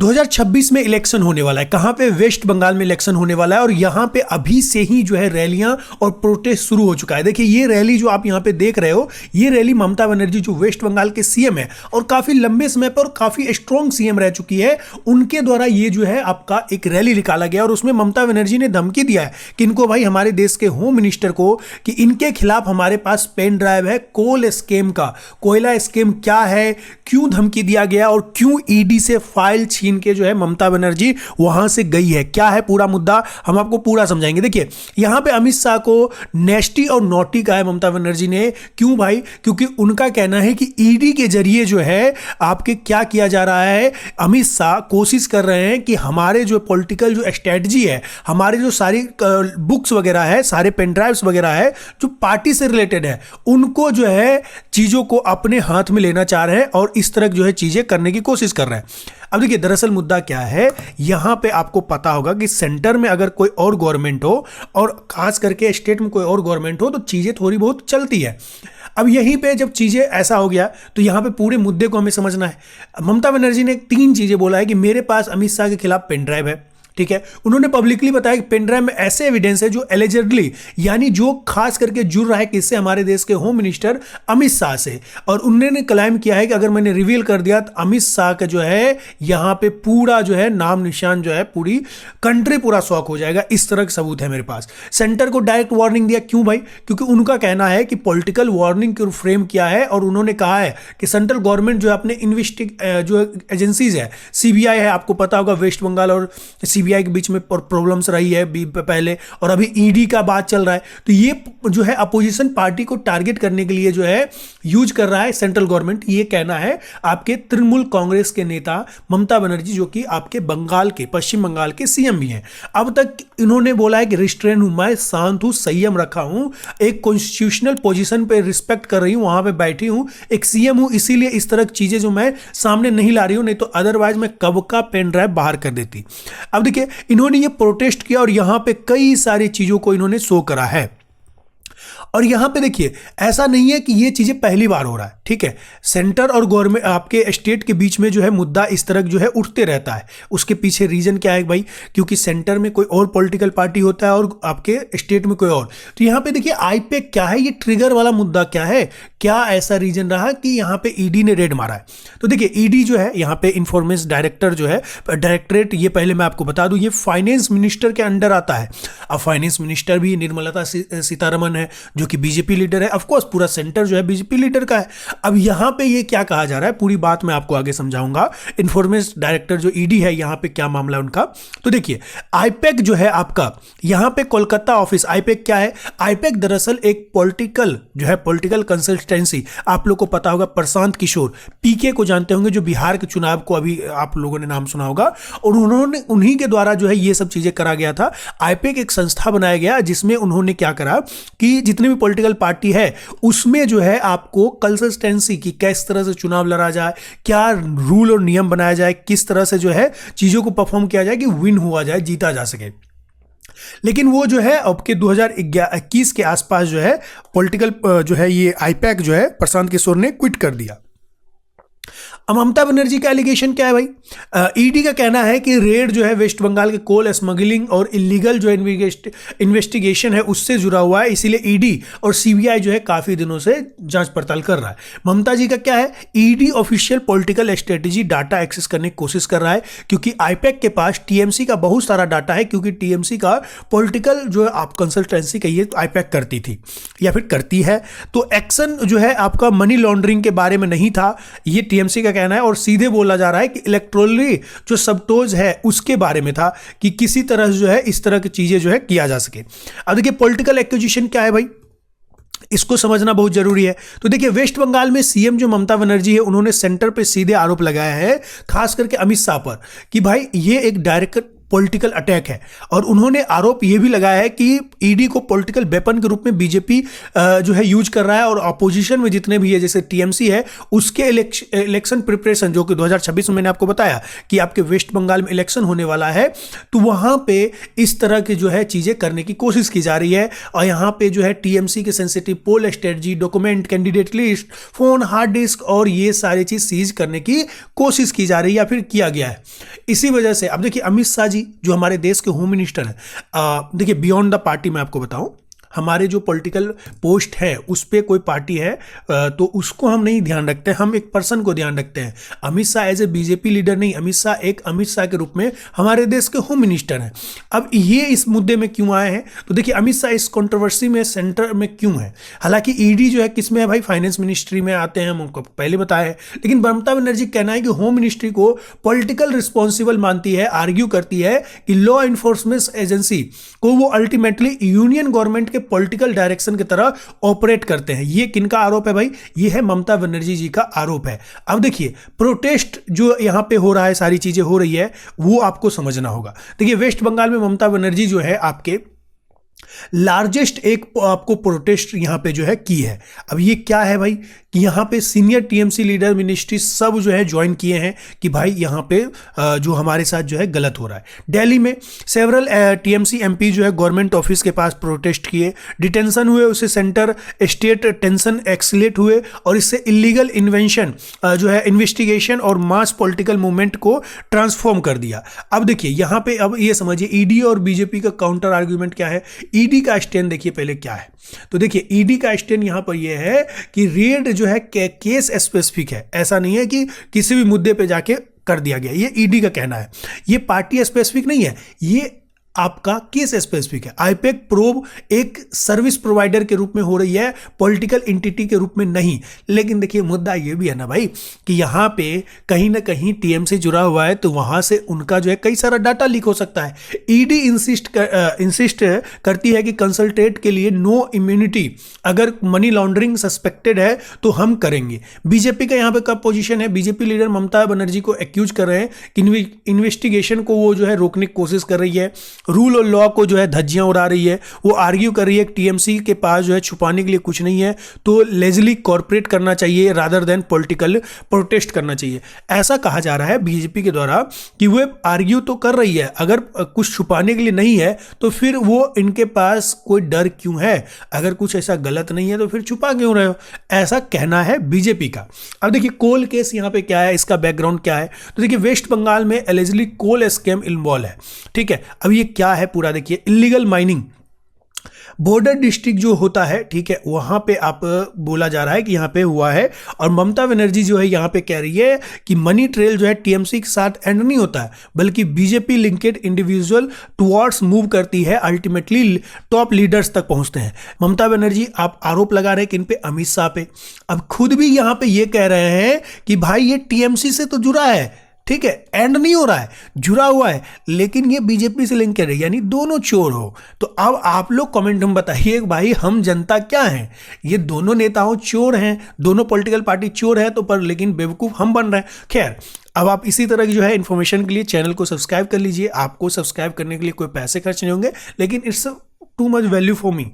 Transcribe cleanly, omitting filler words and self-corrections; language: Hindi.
2026 में इलेक्शन होने वाला है। कहां पे? वेस्ट बंगाल में इलेक्शन होने वाला है और यहां पे अभी से ही जो है रैलियां और प्रोटेस्ट शुरू हो चुका है। देखिए ये रैली जो आप यहां पे देख रहे हो, ये रैली ममता बनर्जी जो वेस्ट बंगाल के सीएम है और काफी लंबे समय पर और काफी स्ट्रॉन्ग सीएम रह चुकी है, उनके द्वारा ये जो है आपका एक रैली निकाला गया और उसमें ममता बनर्जी ने धमकी दिया है कि इनको भाई हमारे देश के होम मिनिस्टर को कि इनके खिलाफ हमारे पास पेन ड्राइव है कोल स्कैम का। कोयला स्कैम क्या है, क्यों धमकी दिया गया और क्यों ईडी से फाइल छीन के जो है ममता बनर्जी वहां से गई है, क्या है पूरा मुद्दा, हम आपको पूरा समझाएंगे। देखिए यहां पे अमित शाह को नेस्टी और नॉटी कहा है ममता बनर्जी ने। क्यों भाई? क्योंकि उनका कहना है कि ईडी के जरिए जो है आपके क्या किया जा रहा है, अमित शाह कोशिश कर रहे हैं कि हमारे जो पॉलिटिकल जो स्ट्रेटजी है, हमारे जो सारी बुक्स वगैरह है, सारे पेन ड्राइव्स वगैरह है जो पार्टी से रिलेटेड है, उनको जो है चीजों को अपने हाथ में लेना चाह रहे हैं और इस तरह जो है चीजें करने की कोशिश कर रहे हैं। अब देखिए दरअसल मुद्दा क्या है, यहां पे आपको पता होगा कि सेंटर में अगर कोई और गवर्नमेंट हो और खास करके स्टेट में कोई और गवर्नमेंट हो तो चीजें थोड़ी बहुत चलती है। अब यहीं पे जब चीजें ऐसा हो गया तो यहां पे पूरे मुद्दे को हमें समझना है। ममता बनर्जी ने 3 चीजें बोला है कि मेरे पास अमित शाह के खिलाफ पेन ड्राइव है, ठीक है। उन्होंने पब्लिकली बताया कि पेन ड्राइव में ऐसे एविडेंस है जो एलिजिडली यानी जो खास करके जुड़ रहा है किससे, हमारे देश के होम मिनिस्टर अमित शाह से, और उन्होंने क्लेम किया है कि अगर मैंने रिवील कर दिया तो अमित शाह का जो है यहां पे पूरा जो है नाम निशान जो है पूरी कंट्री पूरा शॉक हो जाएगा। इस तरह का सबूत है मेरे पास। सेंटर को डायरेक्ट वार्निंग दिया। क्यों भाई? क्योंकि उनका कहना है कि पॉलिटिकल वार्निंग को फ्रेम किया है और उन्होंने कहा है कि सेंट्रल गवर्नमेंट जो है अपने जो एजेंसीज है, सीबीआई है, आपको पता होगा वेस्ट बंगाल और सीबीआई के बीच में प्रॉब्लम्स रही है पहले, और अभी ईडी का बात चल रहा है, तो ये जो है अपोजिशन पार्टी को टारगेट करने के लिए जो है यूज कर रहा है सेंट्रल गवर्नमेंट। ये कहना है आपके तृणमूल कांग्रेस के नेता ममता बनर्जी जो कि आपके बंगाल के, पश्चिम बंगाल के सीएम भी हैं। अब तक इन्होंने बोला है कि रिस्ट्रेन हूं, मैं शांत हूं, संयम रखा हूं, एक कॉन्स्टिट्यूशनल पोजीशन पे रिस्पेक्ट कर रही हूं, वहां पे बैठी हूं, एक सीएम हूं, इसीलिए इस तरह की चीजें जो मैं सामने नहीं ला रही हूं, नहीं तो अदरवाइज मैं कब का पेन ड्राइव बाहर कर देती। अब देखिए इन्होंने ये प्रोटेस्ट किया और यहां पे कई सारी चीजों को इन्होंने शो करा है। और यहां पे देखिए ऐसा नहीं है कि ये चीजें पहली बार हो रहा है, ठीक है। सेंटर और गवर्नमेंट आपके स्टेट के बीच में जो है मुद्दा इस तरह जो है उठते रहता है। उसके पीछे रीजन क्या है भाई? क्योंकि सेंटर में कोई और पॉलिटिकल पार्टी होता है और आपके स्टेट में कोई और। तो यहां पे देखिए आईपैक क्या है, ये ट्रिगर वाला मुद्दा क्या है, क्या ऐसा रीजन रहा कि यहां पे ईडी ने रेड मारा है? तो देखिए ईडी जो है यहां पे इंफॉर्मेशन डायरेक्टर जो है डायरेक्टरेट, ये पहले मैं आपको बता दूं ये फाइनेंस मिनिस्टर के अंडर आता है। अब फाइनेंस मिनिस्टर भी निर्मला सीतारमण है जो कि बीजेपी लीडर है। ऑफ कोर्स पूरा सेंटर जो है बीजेपी लीडर का है। अब यहां पे ये क्या कहा जा रहा है, पूरी बात मैं आपको आगे समझाऊंगा। इंफॉर्मेशन डायरेक्टर जो ईडी है यहां पे क्या मामला है उनका। तो देखिए आईपैक जो है आपका यहां पे कोलकाता ऑफिस, आईपैक क्या है? आईपैक दरअसल एक पॉलिटिकल जो है पॉलिटिकल कंसल्टेंसी, आप लोग को पता होगा प्रशांत किशोर पीके को जानते होंगे जो बिहार के चुनाव को अभी आप लोगों ने नाम सुना होगा, और उन्हीं के द्वारा जो है ये सब चीजें करा गया था। आईपैक एक संस्था बनाया गया जिसमें उन्होंने क्या करा कि जितने भी पॉलिटिकल पार्टी है उसमें जो है आपको कंसिस्टेंसी की किस तरह से चुनाव लड़ा जाए, क्या रूल और नियम बनाया जाए, किस तरह से जो है चीजों को परफॉर्म किया जाए कि विन हुआ जाए, जीता जा सके। लेकिन वो जो है अब के 2021 के आसपास जो है पॉलिटिकल जो है ये आईपैक जो है प्रशांत किशोर ने क्विट कर दिया। अब ममता बनर्जी का एलिगेशन क्या है भाई? ईडी का कहना है कि रेड जो है वेस्ट बंगाल के कोल स्मगलिंग और इलीगल जो इन्वेस्टिगेशन है उससे जुड़ा हुआ है, इसीलिए ईडी और सीबीआई जो है काफी दिनों से जांच पड़ताल कर रहा है। ममता जी का क्या है? ED official political strategy data access करने की कोशिश कर रहा है क्योंकि आईपैक के पास टीएमसी का बहुत सारा डाटा है, क्योंकि टीएमसी का पॉलिटिकल जो आप कंसल्टेंसी कहिए तो आईपैक करती थी या फिर करती है। तो एक्शन जो है आपका मनी लॉन्ड्रिंग के बारे में नहीं था, ये टीएमसी का कहना है, और सीधे बोला जा रहा है कि इलेक्ट्रॉनिक जो सबटोज है उसके बारे में था कि किसी तरह जो है इस तरह की चीजें जो है किया जा सके। अब देखिए पॉलिटिकल एक्विजिशन क्या है भाई, इसको समझना बहुत जरूरी है। तो देखिए वेस्ट बंगाल में सीएम जो ममता बनर्जी है उन्होंने सेंटर पे सीधे आरोप लगाया है खास करके अमित शाह पर कि भाई ये एक डायरेक्ट पॉलिटिकल अटैक है। और उन्होंने आरोप ये भी लगाया है कि ईडी को पॉलिटिकल वेपन के रूप में बीजेपी जो है यूज कर रहा है, और अपोजिशन में जितने भी है जैसे टीएमसी है उसके इलेक्शन प्रिपरेशन, जो कि 2026 में मैंने आपको बताया कि आपके वेस्ट बंगाल में इलेक्शन होने वाला है, तो वहां पे इस तरह की जो है चीजें करने की कोशिश की जा रही है। और यहां पे जो है टीएमसी के sensitive poll strategy, document, candidate list, phone, hard disk और ये सारी चीज सीज करने की कोशिश की जा रही है या फिर किया गया है। इसी वजह से अब देखिए अमित शाह जी जो हमारे देश के होम मिनिस्टर हैं, देखिए बियॉन्ड द पार्टी मैं आपको बताऊं, हमारे जो पॉलिटिकल पोस्ट है उस पर कोई पार्टी है तो उसको हम नहीं ध्यान रखते, हम एक पर्सन को ध्यान रखते हैं। Amit Shah as a BJP leader नहीं, अमित शाह एक अमित शाह के रूप में हमारे देश के होम मिनिस्टर हैं। अब ये इस मुद्दे में क्यों आए हैं, तो देखिए अमित शाह इस कंट्रोवर्सी में सेंटर में क्यों है। हालांकि ईडी जो है किस में है भाई, फाइनेंस मिनिस्ट्री में आते हैं, हम उनको पहले बताया है। लेकिन ममता बनर्जी कहना है कि होम मिनिस्ट्री को पॉलिटिकल रिस्पॉन्सिबल मानती है, आर्ग्यू करती है कि लॉ एनफोर्समेंट एजेंसी को वो अल्टीमेटली यूनियन गवर्नमेंट के पॉलिटिकल डायरेक्शन की तरह ऑपरेट करते हैं। ये किनका आरोप है भाई, ये है ममता बनर्जी जी का आरोप है। अब देखिए प्रोटेस्ट जो यहां पे हो रहा है, सारी चीजें हो रही है, वो आपको समझना होगा। देखिए वेस्ट बंगाल में ममता बनर्जी जो है आपके लार्जेस्ट एक आपको प्रोटेस्ट यहां पे जो है की है। अब ये क्या है भाई कि यहां पे सीनियर टीएमसी लीडर, मिनिस्ट्री सब जो है ज्वाइन किए हैं कि भाई यहां पे जो हमारे साथ जो है गलत हो रहा है। दिल्ली में सेवरल टीएमसी एमपी जो है गवर्नमेंट ऑफिस के पास प्रोटेस्ट किए, डिटेंशन हुए, उससे सेंटर स्टेट टेंशन एक्सलेट हुए और इससे इलीगल इन्वेंशन जो है इन्वेस्टिगेशन और मास पॉलिटिकल मूवमेंट को ट्रांसफॉर्म कर दिया। अब देखिए यहां पे अब ये समझिए ईडी और बीजेपी का काउंटर आर्ग्यूमेंट क्या है। ईडी का स्टैंड देखिए पहले क्या है, तो देखिए ईडी का स्टैंड यहां पर यह है कि रेड जो है केस स्पेसिफिक है, ऐसा नहीं है कि किसी भी मुद्दे पे जाके कर दिया गया, ये ईडी का कहना है। ये पार्टी स्पेसिफिक नहीं है, ये आपका केस स्पेसिफिक है। आईपैक प्रोब एक सर्विस प्रोवाइडर के रूप में हो रही है, पॉलिटिकल एंटिटी के रूप में नहीं। लेकिन देखिए मुद्दा ये भी है ना भाई कि यहाँ पे कहीं ना कहीं टीएम से जुड़ा हुआ है, तो वहां से उनका जो है कई सारा डाटा लीक हो सकता है। ईडी इंसिस्ट करती है कि कंसल्टेट के लिए नो इम्यूनिटी, अगर मनी लॉन्ड्रिंग सस्पेक्टेड है तो हम करेंगे। बीजेपी का यहाँ पे कब पोजीशन है, बीजेपी लीडर ममता बनर्जी को एक्यूज कर रहे हैं कि इन्वेस्टिगेशन को वो जो है रोकने की कोशिश कर रही है, रूल और लॉ को जो है धज्जियां उड़ा रही है। वो आर्ग्यू कर रही है कि टीएमसी के पास जो है छुपाने के लिए कुछ नहीं है, तो लेजली कॉर्पोरेट करना चाहिए रादर देन पॉलिटिकल प्रोटेस्ट करना चाहिए। ऐसा कहा जा रहा है बीजेपी के द्वारा कि वो आर्ग्यू तो कर रही है, अगर कुछ छुपाने के लिए नहीं है तो फिर वो इनके पास कोई डर क्यों है, अगर कुछ ऐसा गलत नहीं है तो फिर छुपा क्यों रहे हो, ऐसा कहना है बीजेपी का। अब देखिए कोल केस यहाँ पे क्या है, इसका बैकग्राउंड क्या है, तो देखिए वेस्ट बंगाल में एलिजिबली कोल स्कैम इन्वॉल्व है। ठीक है, अब ये क्या है पूरा देखिए, इलीगल माइनिंग बॉर्डर डिस्ट्रिक्ट जो होता है, ठीक है, वहां पे आप बोला जा रहा है कि यहां पे हुआ है। और ममता बनर्जी जो है यहां पे कह रही है कि मनी ट्रेल जो है टीएमसी के साथ एंड नहीं होता है, बल्कि BJP linked individual towards move करती है, अल्टीमेटली टॉप लीडर्स तक पहुंचते हैं। ममता बनर्जी आप आरोप लगा रहे हैं कि इन पे अमित शाह पे, अब खुद भी यहां पे ये कह रहे हैं कि भाई ये टीएमसी से तो जुड़ा है, ठीक है, एंड नहीं हो रहा है, जुड़ा हुआ है, लेकिन ये बीजेपी से लिंक कर रही है, यानी दोनों चोर हो। तो अब आप लोग कमेंट में बताइए भाई हम जनता क्या हैं, ये दोनों नेताओं चोर हैं, दोनों पॉलिटिकल पार्टी चोर है, तो पर लेकिन बेवकूफ हम बन रहे हैं। खैर अब आप इसी तरह की जो है इन्फॉर्मेशन के लिए चैनल को सब्सक्राइब कर लीजिए। आपको सब्सक्राइब करने के लिए कोई पैसे खर्च नहीं होंगे, लेकिन it's too much value for me.